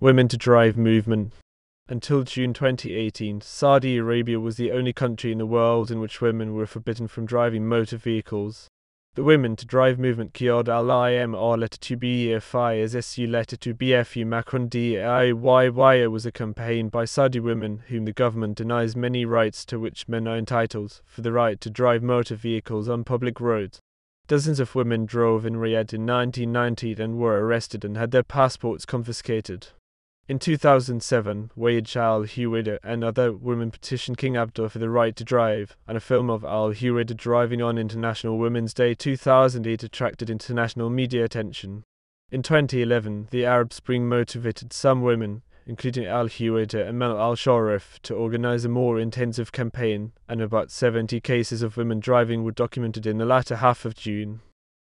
Women to Drive movement. Until June 2018, Saudi Arabia was the only country in the world in which women were forbidden from driving motor vehicles. The Women to Drive movement qiyāda al-imarṛa letter to defy as-Suʿūdiyya letter to bfu Macron DIY was a campaign by Saudi women whom the government denies many rights to which men are entitled for the right to drive motor vehicles on public roads. Dozens of women drove in Riyadh in 1990 and were arrested and had their passports confiscated. In 2007, Wajeha al-Huwaider and other women petitioned King Abdullah for the right to drive, and a film of al-Huwaider driving on International Women's Day 2008 attracted international media attention. In 2011, the Arab Spring motivated some women, including al-Huwaider and Manal al-Sharif, to organize a more intensive campaign, and about 70 cases of women driving were documented in the latter half of June.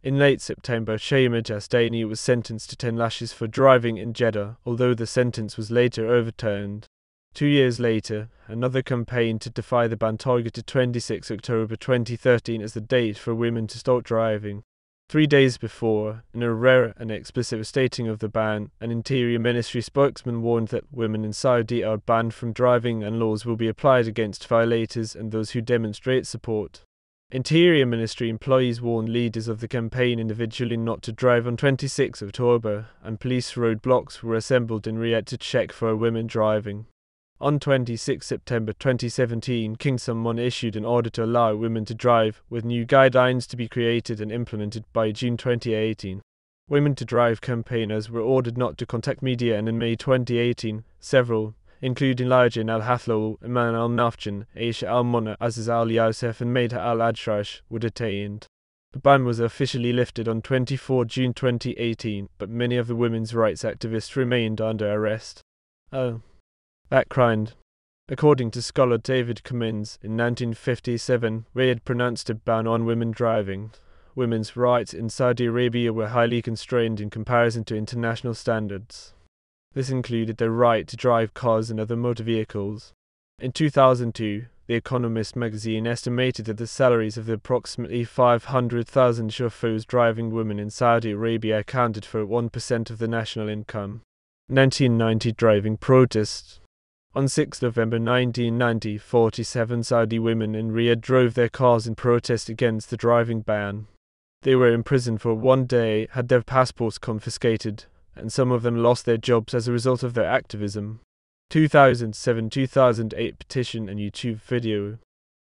In late September, Shaima Jastania was sentenced to 10 lashes for driving in Jeddah, although the sentence was later overturned. 2 years later, another campaign to defy the ban targeted 26 October 2013 as the date for women to start driving. 3 days before, in a rare and explicit restating of the ban, an Interior Ministry spokesman warned that women in Saudi are banned from driving and laws will be applied against violators and those who demonstrate support. Interior Ministry employees warned leaders of the campaign individually not to drive on 26 October, and police roadblocks were assembled in Riyadh to check for women driving. On 26 September 2017, King Salman issued an order to allow women to drive, with new guidelines to be created and implemented by June 2018. Women to Drive campaigners were ordered not to contact media, and in May 2018, several, including Elijin Al Hasslow, Manal, Aisha al-Mona, Aziz al-Yusuf and Wajeha al-Adrash were detained. The ban was officially lifted on 24 June 2018, but many of the women's rights activists remained under arrest. Background. According to scholar David Cummins, in 1957, Riyadh pronounced a ban on women driving. Women's rights in Saudi Arabia were highly constrained in comparison to international standards. This included the right to drive cars and other motor vehicles. In 2002, The Economist magazine estimated that the salaries of the approximately 500,000 chauffeurs driving women in Saudi Arabia accounted for 1% of the national income. 1990 driving protests. On 6 November 1990, 47 Saudi women in Riyadh drove their cars in protest against the driving ban. They were imprisoned for 1 day, had their passports confiscated, and some of them lost their jobs as a result of their activism. 2007-2008 petition and YouTube video.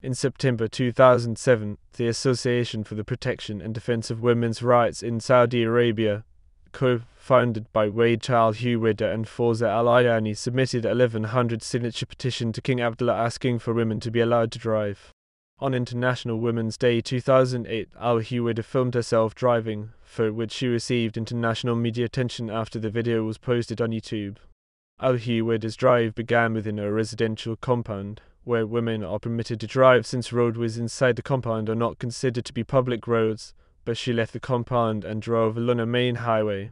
In September 2007, the Association for the Protection and Defense of Women's Rights in Saudi Arabia, co-founded by Wajeha al-Huwaider and Fawza al-Ayani, submitted a 1,100 signature petition to King Abdullah asking for women to be allowed to drive. On International Women's Day 2008, al-Huwaider filmed herself driving, for which she received international media attention after the video was posted on YouTube. Al-Huwaider's drive began within a residential compound, where women are permitted to drive since roadways inside the compound are not considered to be public roads, but she left the compound and drove along a main highway.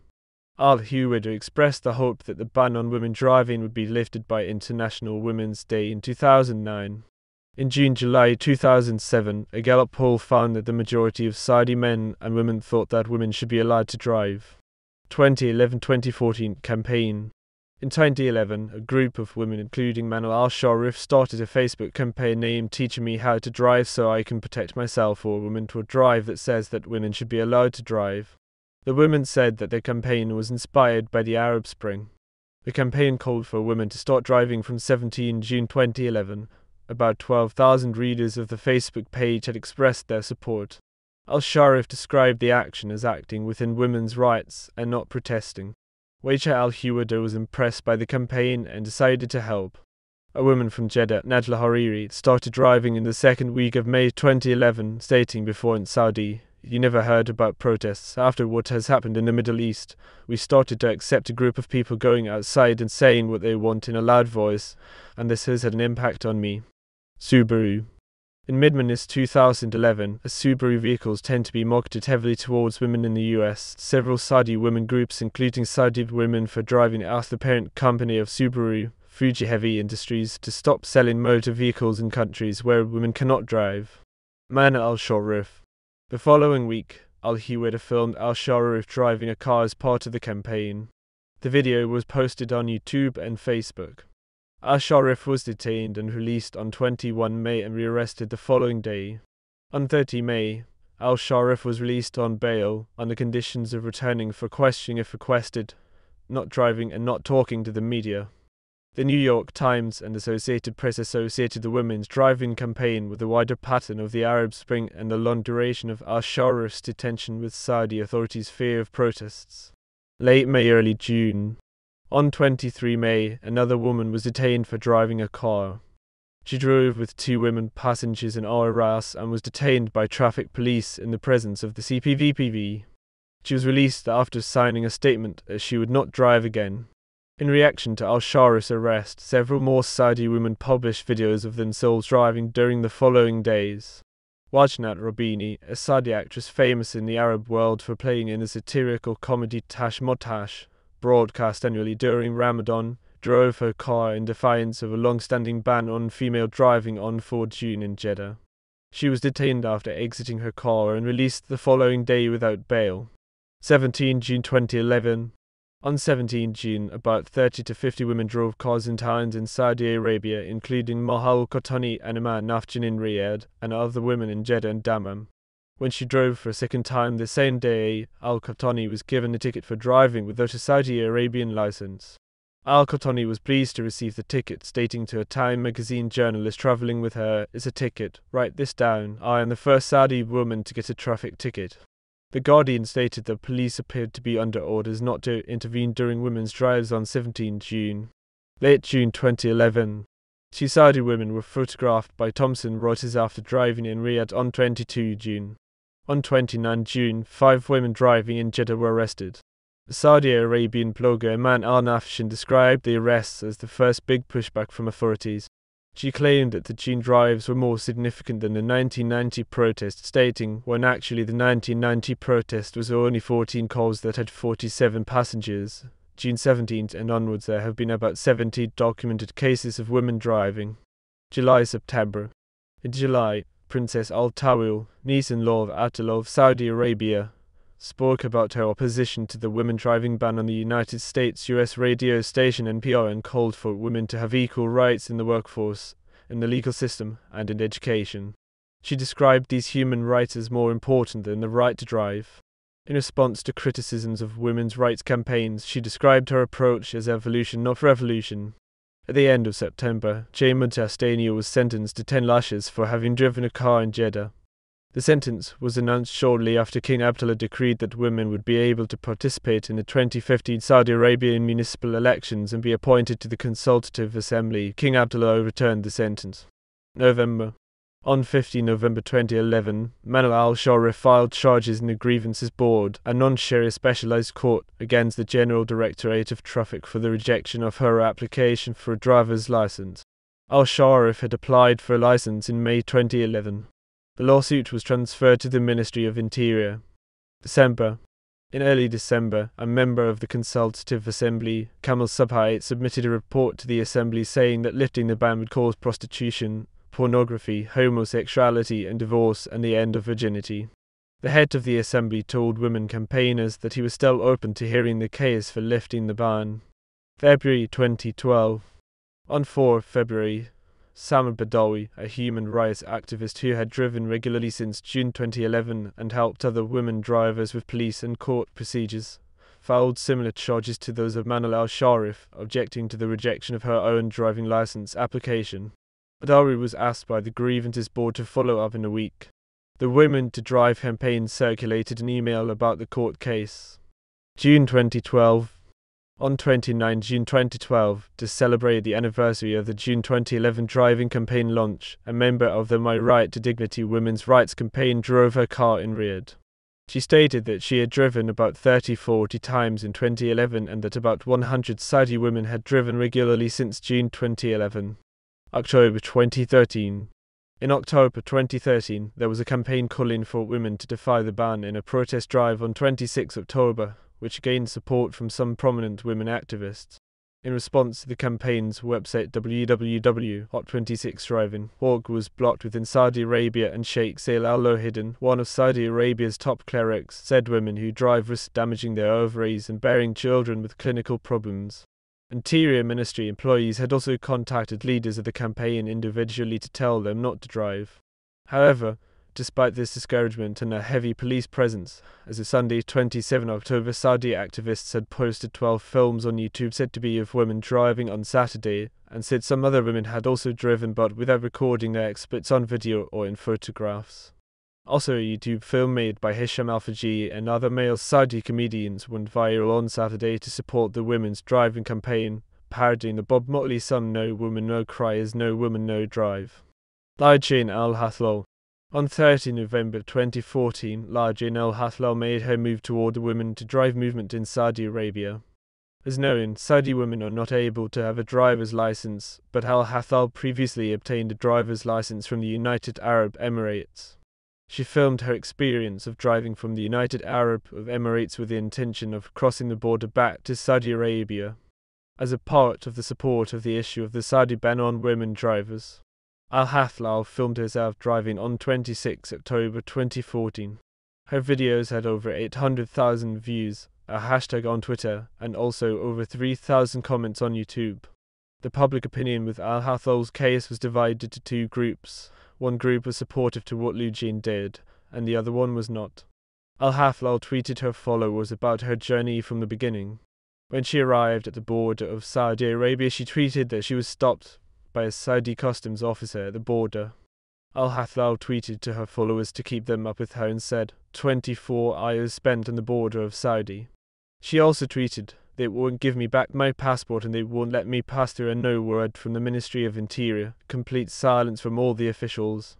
Al-Huwaider expressed the hope that the ban on women driving would be lifted by International Women's Day in 2009. In June-July 2007, a Gallup poll found that the majority of Saudi men and women thought that women should be allowed to drive. 2011-2014 campaign. In 2011, a group of women, including Manal al-Sharif, started a Facebook campaign named Teaching Me How to Drive So I Can Protect Myself, or Women to Drive, that says that women should be allowed to drive. The women said that their campaign was inspired by the Arab Spring. The campaign called for women to start driving from 17 June 2011. About 12,000 readers of the Facebook page had expressed their support. Al-Sharif described the action as acting within women's rights and not protesting. Wajeha al-Huwaider was impressed by the campaign and decided to help. A woman from Jeddah, Najla Hariri, started driving in the second week of May 2011, stating before in Saudi, "You never heard about protests. After what has happened in the Middle East, we started to accept a group of people going outside and saying what they want in a loud voice, and this has had an impact on me." Subaru. In mid-August 2011, as Subaru vehicles tend to be marketed heavily towards women in the US, several Saudi women groups, including Saudi Women for Driving, asked the parent company of Subaru, Fuji Heavy Industries, to stop selling motor vehicles in countries where women cannot drive. Manal al-Sharif. The following week, al-Huwaider filmed al-Sharif driving a car as part of the campaign. The video was posted on YouTube and Facebook. Al-Sharif was detained and released on 21 May and rearrested the following day. On 30 May, al-Sharif was released on bail on the conditions of returning for questioning if requested, not driving and not talking to the media. The New York Times and Associated Press associated the women's driving campaign with the wider pattern of the Arab Spring and the long duration of al-Sharif's detention with Saudi authorities' fear of protests. Late May, early June. On 23 May, another woman was detained for driving a car. She drove with 2 women passengers in al-Ras and was detained by traffic police in the presence of the CPVPV. She was released after signing a statement as she would not drive again. In reaction to al-Sharif's arrest, several more Saudi women published videos of themselves driving during the following days. Wajeha Robini, a Saudi actress famous in the Arab world for playing in the satirical comedy Tash Motash, broadcast annually during Ramadan, drove her car in defiance of a long-standing ban on female driving on 4 June in Jeddah. She was detained after exiting her car and released the following day without bail. 17 June 2011. On 17 June, about 30 to 50 women drove cars in towns in Saudi Arabia, including Mahal Kotani and Iman Nafjan in Riyadh, and other women in Jeddah and Dammam. When she drove for a second time the same day, al-Kotani was given a ticket for driving without a Saudi Arabian license. Al-Kotani was pleased to receive the ticket, stating to a Time magazine journalist travelling with her, "It's a ticket. Write this down. I am the first Saudi woman to get a traffic ticket." The Guardian stated that police appeared to be under orders not to intervene during women's drives on 17 June. Late June 2011. 2 Saudi women were photographed by Thomson Reuters after driving in Riyadh on 22 June. On 29 June, 5 women driving in Jeddah were arrested. The Saudi Arabian blogger Iman al-Nafjan described the arrests as the first big pushback from authorities. She claimed that the June drives were more significant than the 1990 protest, stating, when actually the 1990 protest was only 14 cars that had 47 passengers. June 17th and onwards there have been about 70 documented cases of women driving. July-September. In July, Princess Al-Tawil, niece-in-law of Abdullah of Saudi Arabia, spoke about her opposition to the women driving ban on the United States U.S. radio station NPR and called for women to have equal rights in the workforce, in the legal system, and in education. She described these human rights as more important than the right to drive. In response to criticisms of women's rights campaigns, she described her approach as evolution, not revolution. At the end of September, Shaima Jastania was sentenced to 10 lashes for having driven a car in Jeddah. The sentence was announced shortly after King Abdullah decreed that women would be able to participate in the 2015 Saudi Arabian municipal elections and be appointed to the Consultative Assembly. King Abdullah overturned the sentence. November. On 15 November 2011, Manal al-Sharif filed charges in the Grievances Board, a non-Sharia specialized court, against the General Directorate of Traffic for the rejection of her application for a driver's license. Al-Sharif had applied for a license in May 2011. The lawsuit was transferred to the Ministry of Interior. December. In early December, a member of the Consultative Assembly, Kamal Subhai, submitted a report to the Assembly saying that lifting the ban would cause prostitution, pornography, homosexuality and divorce and the end of virginity. The head of the Assembly told women campaigners that he was still open to hearing the case for lifting the ban. February 2012. On 4 February, Samar Badawi, a human rights activist who had driven regularly since June 2011 and helped other women drivers with police and court procedures, filed similar charges to those of Manal al-Sharif, objecting to the rejection of her own driving license application. Badawi was asked by the Grievances Board to follow up in a week. The Women to Drive campaign circulated an email about the court case. June 2012. On 29 June 2012, to celebrate the anniversary of the June 2011 driving campaign launch, a member of the My Right to Dignity women's rights campaign drove her car in Riyadh. She stated that she had driven about 30-40 times in 2011 and that about 100 Saudi women had driven regularly since June 2011. October 2013. In October 2013, there was a campaign calling for women to defy the ban in a protest drive on 26 October, which gained support from some prominent women activists. In response to the campaign's website www.hot26driving.org was blocked within Saudi Arabia, and Sheikh Zayed al-Hidden, one of Saudi Arabia's top clerics, said women who drive risk damaging their ovaries and bearing children with clinical problems. Interior Ministry employees had also contacted leaders of the campaign individually to tell them not to drive. However, despite this discouragement and a heavy police presence, as of Sunday 27 October, Saudi activists had posted 12 films on YouTube said to be of women driving on Saturday, and said some other women had also driven but without recording their experts on video or in photographs. Also, a YouTube film made by Hisham Al-Fajri and other male Saudi comedians went viral on Saturday to support the women's driving campaign, parodying the Bob Marley song "No Woman No Cry is No Woman No Drive." Elijin Al Hasslow. On 30 November 2014, Elijin Al Hasslow made her move toward the women to drive movement in Saudi Arabia. As known, Saudi women are not able to have a driver's license, but Al Hasslow previously obtained a driver's license from the United Arab Emirates. She filmed her experience of driving from the United Arab Emirates with the intention of crossing the border back to Saudi Arabia, as a part of the support of the issue of the Saudi ban on women drivers. Al Hasslow filmed herself driving on 26 October 2014. Her videos had over 800,000 views, a hashtag on Twitter, and also over 3,000 comments on YouTube. The public opinion with Al Hasslow's case was divided to two groups. One group was supportive to what Elijin did, and the other one was not. Al Hasslow tweeted her followers about her journey from the beginning. When she arrived at the border of Saudi Arabia, she tweeted that she was stopped by a Saudi customs officer at the border. Al Hasslow tweeted to her followers to keep them up with her and said, 24 hours spent on the border of Saudi. She also tweeted, "They won't give me back my passport and they won't let me pass through," and no word from the Ministry of Interior. Complete silence from all the officials.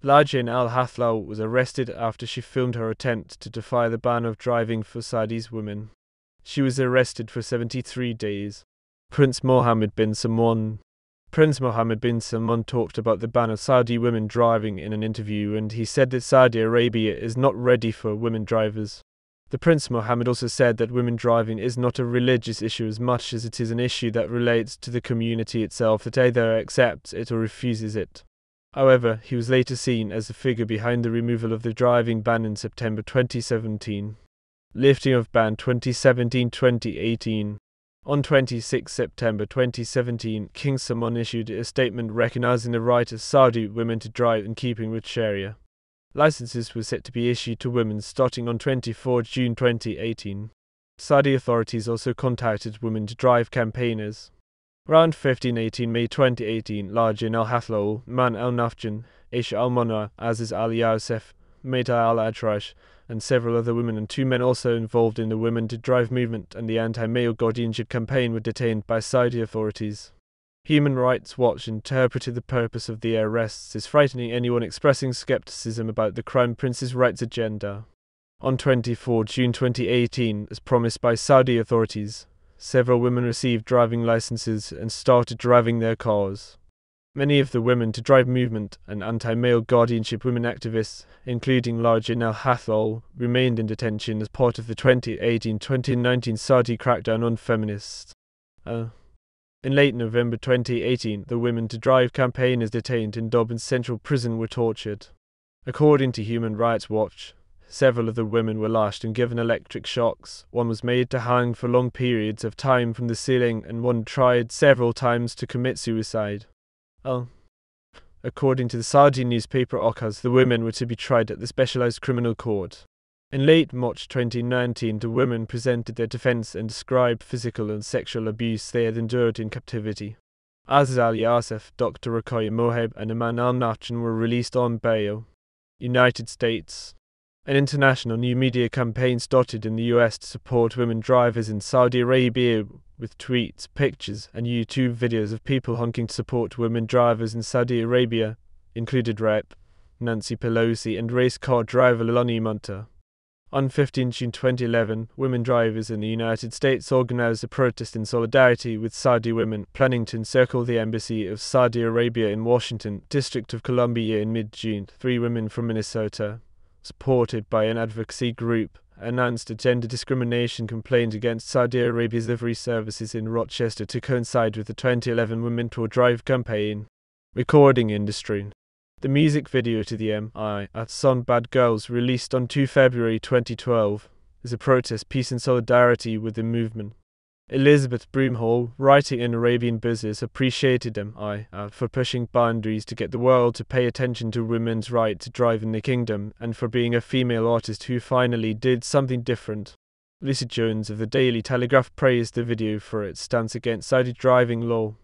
Elijin Al Hasslow was arrested after she filmed her attempt to defy the ban of driving for Saudi's women. She was arrested for 73 days. Prince Mohammed bin Salman talked about the ban of Saudi women driving in an interview, and he said that Saudi Arabia is not ready for women drivers. The Prince Mohammed also said that women driving is not a religious issue as much as it is an issue that relates to the community itself that either accepts it or refuses it. However, he was later seen as the figure behind the removal of the driving ban in September 2017. Lifting of ban 2017-2018. On 26 September 2017, King Salman issued a statement recognizing the right of Saudi women to drive in keeping with Sharia. Licenses were set to be issued to women starting on 24 June 2018. Saudi authorities also contacted women to drive campaigners. Around 15-18 May 2018, Elijin Al Hasslow, Manal al-Nafjan, Aisha al-Mona, Aziz al-Yasef, Meta al-Atrash, and several other women and two men also involved in the Women to Drive movement and the anti-male guardianship campaign were detained by Saudi authorities. Human Rights Watch interpreted the purpose of the arrests as frightening anyone expressing skepticism about the Crown Prince's rights agenda. On 24 June 2018, as promised by Saudi authorities, several women received driving licenses and started driving their cars. Many of the Women to Drive movement and anti-male guardianship women activists, including Elijin Al Hasslow, remained in detention as part of the 2018-2019 Saudi crackdown on feminists. In late November 2018, the Women to Drive campaigners detained in Dublin's Central Prison were tortured. According to Human Rights Watch, several of the women were lashed and given electric shocks. One was made to hang for long periods of time from the ceiling, and one tried several times to commit suicide. According to the Saudi newspaper Okaz, the women were to be tried at the Specialized Criminal Court. In late March 2019, the women presented their defense and described physical and sexual abuse they had endured in captivity. Aziz al-Yasef, Dr. Ruqayya Moheb, and Manal al-Nafjan were released on bail. United States. An international new media campaign started in the US to support women drivers in Saudi Arabia with tweets, pictures, and YouTube videos of people honking to support women drivers in Saudi Arabia, included Rep. Nancy Pelosi and race car driver al-imarṛa. On 15 June 2011, women drivers in the United States organized a protest in solidarity with Saudi women, planning to encircle the embassy of Saudi Arabia in Washington, District of Columbia in mid-June. 3 women from Minnesota, supported by an advocacy group, announced a gender discrimination complaint against Saudi Arabia's livery services in Rochester to coincide with the 2011 Women to Drive campaign. Recording industry. The music video to the M.I. song Bad Girls, released on 2 February 2012, is a protest piece in solidarity with the movement. Elizabeth Broomhall, writing in Arabian Business, appreciated M.I. for pushing boundaries to get the world to pay attention to women's right to drive in the kingdom, and for being a female artist who finally did something different. Lisa Jones of the Daily Telegraph praised the video for its stance against Saudi driving law.